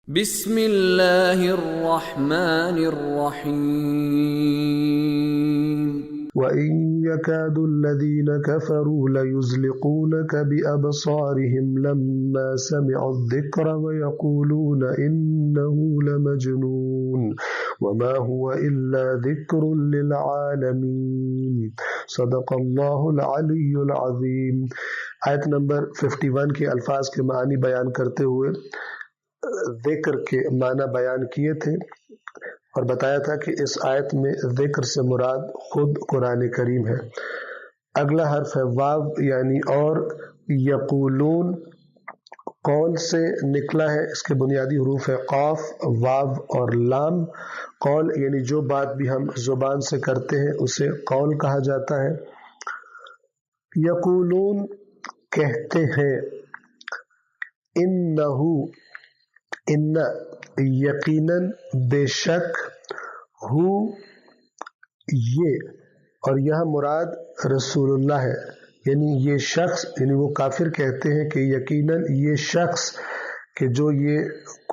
بسم اللہ الرحمن الرحیم وَإِن يَكَادُ الَّذِينَ كَفَرُوا لَيُزْلِقُونَكَ بِأَبْصَارِهِمْ لَمَّا سَمِعُوا الذِّكْرَ وَيَقُولُونَ إِنَّهُ لَمَجْنُونٌ وَمَا هُوَ إِلَّا ذِكْرٌ لِّلْعَالَمِينَ صدق اللہ العلی العظیم۔ آیت نمبر 51 کے الفاظ کے معنی بیان کرتے ہوئے ذکر کے معنی بیان کیے تھے اور بتایا تھا کہ اس آیت میں ذکر سے مراد خود قرآن کریم ہے۔ اگلا حرف ہے واو یعنی اور، یقولون قول سے نکلا ہے، اس کے بنیادی حروف ہے قاف، واو اور لام۔ قول یعنی جو بات بھی ہم زبان سے کرتے ہیں اسے قول کہا جاتا ہے۔ یقولون کہتے ہیں، انہو ان یقیناً بے شک، ہو یہ، اور یہاں مراد رسول اللہ ہے، یعنی یہ شخص، یعنی وہ کافر کہتے ہیں کہ یقیناً یہ شخص کہ جو یہ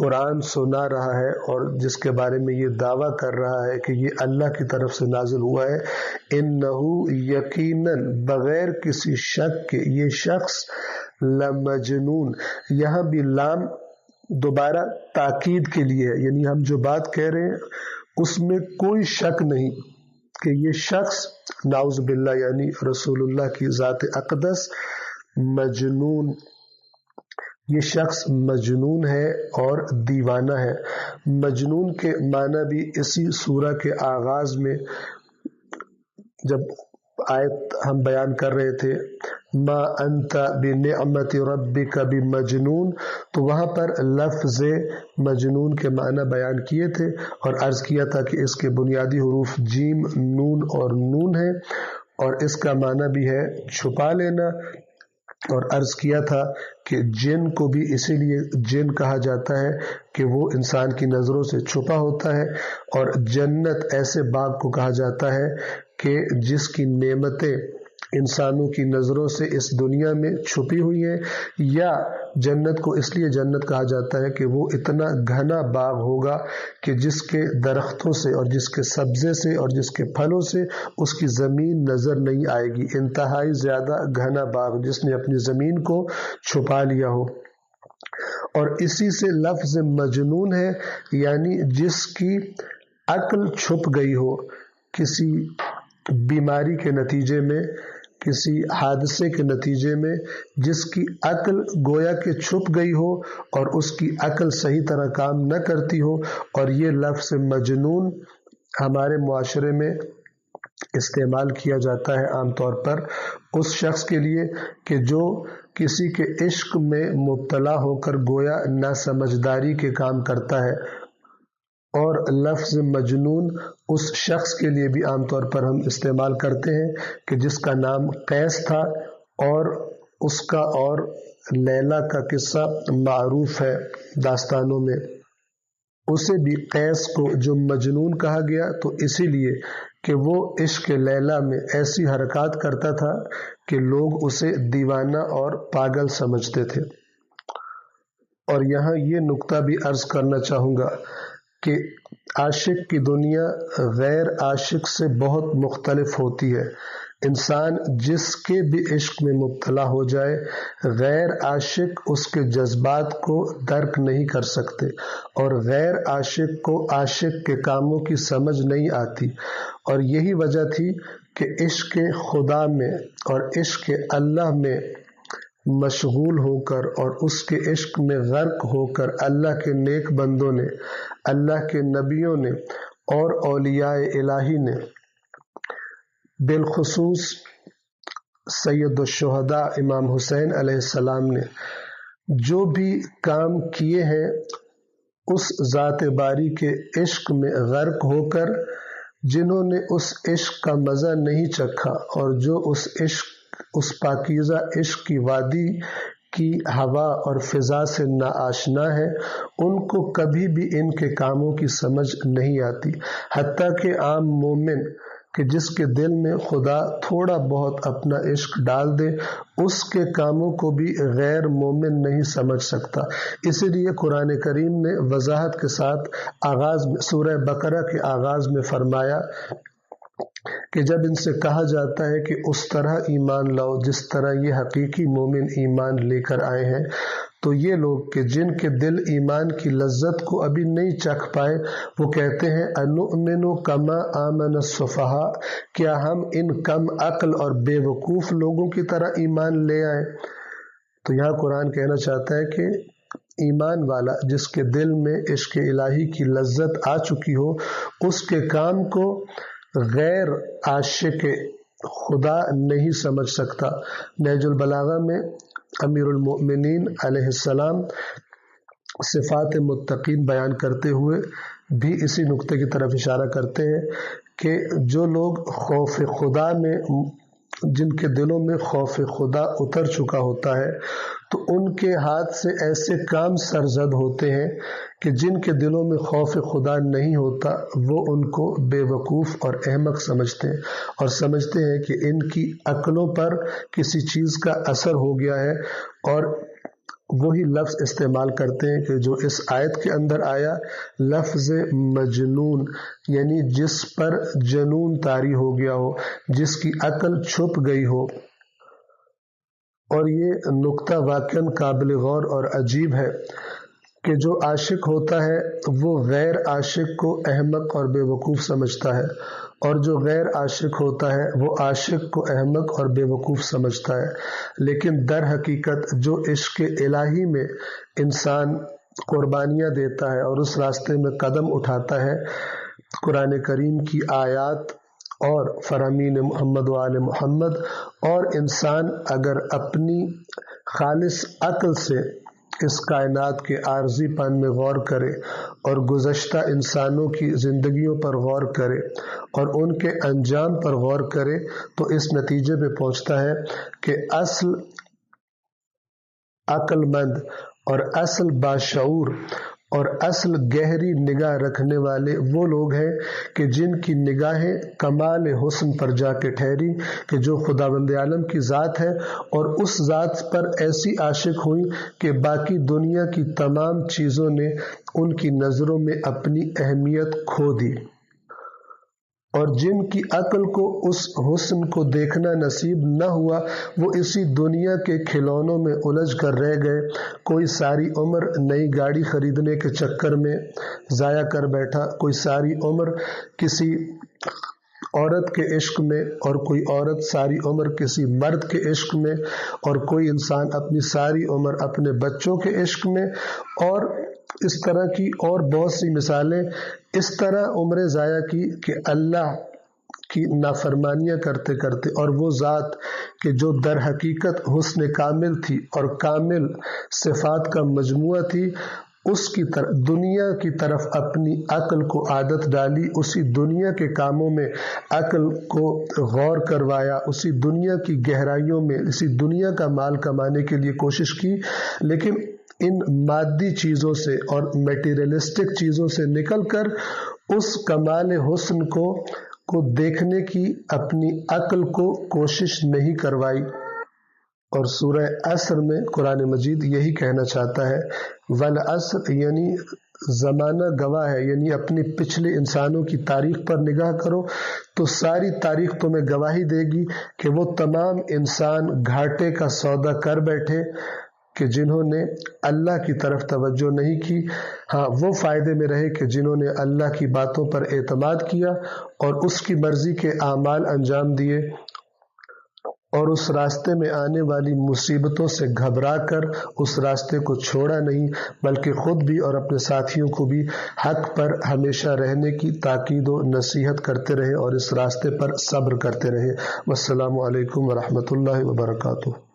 قرآن سنا رہا ہے اور جس کے بارے میں یہ دعویٰ کر رہا ہے کہ یہ اللہ کی طرف سے نازل ہوا ہے، انہو یقیناً بغیر کسی شک کے یہ شخص لمجنون، یہاں بھی لام دوبارہ تاکید کے لیے ہے، یعنی ہم جو بات کہہ رہے ہیں اس میں کوئی شک نہیں کہ یہ شخص نعوذ باللہ یعنی رسول اللہ کی ذات اقدس مجنون، یہ شخص مجنون ہے اور دیوانہ ہے۔ مجنون کے معنی بھی اسی سورہ کے آغاز میں جب آیت ہم بیان کر رہے تھے ما انت بنعمت ربک بمجنون، تو وہاں پر لفظ مجنون کے معنی بیان کیے تھے اور عرض کیا تھا کہ اس کے بنیادی حروف جیم، نون اور نون ہے اور اس کا معنی بھی ہے چھپا لینا، اور عرض کیا تھا کہ جن کو بھی اسی لیے جن کہا جاتا ہے کہ وہ انسان کی نظروں سے چھپا ہوتا ہے، اور جنت ایسے باغ کو کہا جاتا ہے کہ جس کی نعمتیں انسانوں کی نظروں سے اس دنیا میں چھپی ہوئی ہیں، یا جنت کو اس لیے جنت کہا جاتا ہے کہ وہ اتنا گھنا باغ ہوگا کہ جس کے درختوں سے اور جس کے سبزے سے اور جس کے پھلوں سے اس کی زمین نظر نہیں آئے گی، انتہائی زیادہ گھنا باغ جس نے اپنی زمین کو چھپا لیا ہو۔ اور اسی سے لفظ مجنون ہے، یعنی جس کی عقل چھپ گئی ہو، کسی بیماری کے نتیجے میں، کسی حادثے کے نتیجے میں جس کی عقل گویا کہ چھپ گئی ہو اور اس کی عقل صحیح طرح کام نہ کرتی ہو، اور یہ لفظ مجنون ہمارے معاشرے میں استعمال کیا جاتا ہے عام طور پر اس شخص کے لیے کہ جو کسی کے عشق میں مبتلا ہو کر گویا ناسمجھداری کے کام کرتا ہے، اور لفظ مجنون اس شخص کے لیے بھی عام طور پر ہم استعمال کرتے ہیں کہ جس کا نام قیس تھا اور اس کا اور لیلا کا قصہ معروف ہے داستانوں میں، اسے بھی قیس کو جو مجنون کہا گیا تو اسی لیے کہ وہ عشق لیلا میں ایسی حرکات کرتا تھا کہ لوگ اسے دیوانہ اور پاگل سمجھتے تھے۔ اور یہاں یہ نقطہ بھی عرض کرنا چاہوں گا کہ عاشق کی دنیا غیر عاشق سے بہت مختلف ہوتی ہے۔ انسان جس کے بھی عشق میں مبتلا ہو جائے، غیر عاشق اس کے جذبات کو درک نہیں کر سکتے، اور غیر عاشق کو عاشق کے کاموں کی سمجھ نہیں آتی، اور یہی وجہ تھی کہ عشق خدا میں اور عشق اللہ میں مشغول ہو کر اور اس کے عشق میں غرق ہو کر اللہ کے نیک بندوں نے، اللہ کے نبیوں نے اور اولیاء الہی نے، بالخصوص سید الشہداء امام حسین علیہ السلام نے جو بھی کام کیے ہیں اس ذات باری کے عشق میں غرق ہو کر، جنہوں نے اس عشق کا مزہ نہیں چکھا اور جو اس پاکیزہ عشق کی وادی کی ہوا اور فضا سے ناآشنا ہے، ان کو کبھی بھی ان کے کاموں کی سمجھ نہیں آتی، حتیٰ کہ عام مومن کہ جس کے دل میں خدا تھوڑا بہت اپنا عشق ڈال دے اس کے کاموں کو بھی غیر مومن نہیں سمجھ سکتا۔ اسی لیے قرآن کریم نے وضاحت کے ساتھ آغاز میں سورہ بقرہ کے آغاز میں فرمایا کہ جب ان سے کہا جاتا ہے کہ اس طرح ایمان لاؤ جس طرح یہ حقیقی مومن ایمان لے کر آئے ہیں، تو یہ لوگ کہ جن کے دل ایمان کی لذت کو ابھی نہیں چکھ پائے وہ کہتے ہیں انؤمن کما آمن السفہاء، کیا ہم ان کم عقل اور بے وقوف لوگوں کی طرح ایمان لے آئیں؟ تو یہاں قرآن کہنا چاہتا ہے کہ ایمان والا جس کے دل میں عشق الہی کی لذت آ چکی ہو اس کے کام کو غیر عاشق خدا نہیں سمجھ سکتا۔ نہج البلاغہ میں امیر المؤمنین علیہ السلام صفات متقین بیان کرتے ہوئے بھی اسی نقطے کی طرف اشارہ کرتے ہیں کہ جو لوگ خوف خدا میں جن کے دلوں میں خوف خدا اتر چکا ہوتا ہے تو ان کے ہاتھ سے ایسے کام سرزد ہوتے ہیں کہ جن کے دلوں میں خوف خدا نہیں ہوتا وہ ان کو بے وقوف اور احمق سمجھتے ہیں اور سمجھتے ہیں کہ ان کی عقلوں پر کسی چیز کا اثر ہو گیا ہے، اور وہی لفظ استعمال کرتے ہیں کہ جو اس آیت کے اندر آیا، لفظ مجنون، یعنی جس پر جنون طاری ہو گیا ہو، جس کی عقل چھپ گئی ہو۔ اور یہ نقطہ واقعاً قابل غور اور عجیب ہے کہ جو عاشق ہوتا ہے وہ غیر عاشق کو احمق اور بے وقوف سمجھتا ہے، اور جو غیر عاشق ہوتا ہے وہ عاشق کو احمق اور بے وقوف سمجھتا ہے۔ لیکن در حقیقت جو عشق الہی میں انسان قربانیاں دیتا ہے اور اس راستے میں قدم اٹھاتا ہے، قرآن کریم کی آیات اور فرامین محمد و آل محمد، اور انسان اگر اپنی خالص عقل سے اس کائنات کے عارضی پن میں غور کرے اور گزشتہ انسانوں کی زندگیوں پر غور کرے اور ان کے انجام پر غور کرے تو اس نتیجے پہ پہنچتا ہے کہ اصل عقل مند اور اصل باشعور اور اصل گہری نگاہ رکھنے والے وہ لوگ ہیں کہ جن کی نگاہیں کمال حسن پر جا کے ٹھہری کہ جو خداوند عالم کی ذات ہے، اور اس ذات پر ایسی عاشق ہوئی کہ باقی دنیا کی تمام چیزوں نے ان کی نظروں میں اپنی اہمیت کھو دی، اور جن کی عقل کو اس حسن کو دیکھنا نصیب نہ ہوا وہ اسی دنیا کے کھلونوں میں الجھ کر رہ گئے۔ کوئی ساری عمر نئی گاڑی خریدنے کے چکر میں ضائع کر بیٹھا، کوئی ساری عمر کسی عورت کے عشق میں، اور کوئی عورت ساری عمر کسی مرد کے عشق میں، اور کوئی انسان اپنی ساری عمر اپنے بچوں کے عشق میں، اور اس طرح کی اور بہت سی مثالیں۔ اس طرح عمریں ضائع کی کہ اللہ کی نافرمانیاں کرتے کرتے، اور وہ ذات کہ جو در حقیقت حسن کامل تھی اور کامل صفات کا مجموعہ تھی، اس کی طرف دنیا کی طرف اپنی عقل کو عادت ڈالی، اسی دنیا کے کاموں میں عقل کو غور کروایا، اسی دنیا کی گہرائیوں میں اسی دنیا کا مال کمانے کے لیے کوشش کی، لیکن ان مادی چیزوں سے اور میٹیریلسٹک چیزوں سے نکل کر اس کمال حسن کو دیکھنے کی اپنی عقل کو کوشش نہیں کروائی۔ اور سورہ عصر میں قرآن مجید یہی کہنا چاہتا ہے، والعصر یعنی زمانہ گواہ ہے، یعنی اپنی پچھلے انسانوں کی تاریخ پر نگاہ کرو تو ساری تاریخ تمہیں گواہی دے گی کہ وہ تمام انسان گھاٹے کا سودا کر بیٹھے کہ جنہوں نے اللہ کی طرف توجہ نہیں کی۔ ہاں، وہ فائدے میں رہے کہ جنہوں نے اللہ کی باتوں پر اعتماد کیا اور اس کی مرضی کے اعمال انجام دیے، اور اس راستے میں آنے والی مصیبتوں سے گھبرا کر اس راستے کو چھوڑا نہیں، بلکہ خود بھی اور اپنے ساتھیوں کو بھی حق پر ہمیشہ رہنے کی تاکید و نصیحت کرتے رہے اور اس راستے پر صبر کرتے رہے۔ والسلام علیکم ورحمۃ اللہ وبرکاتہ۔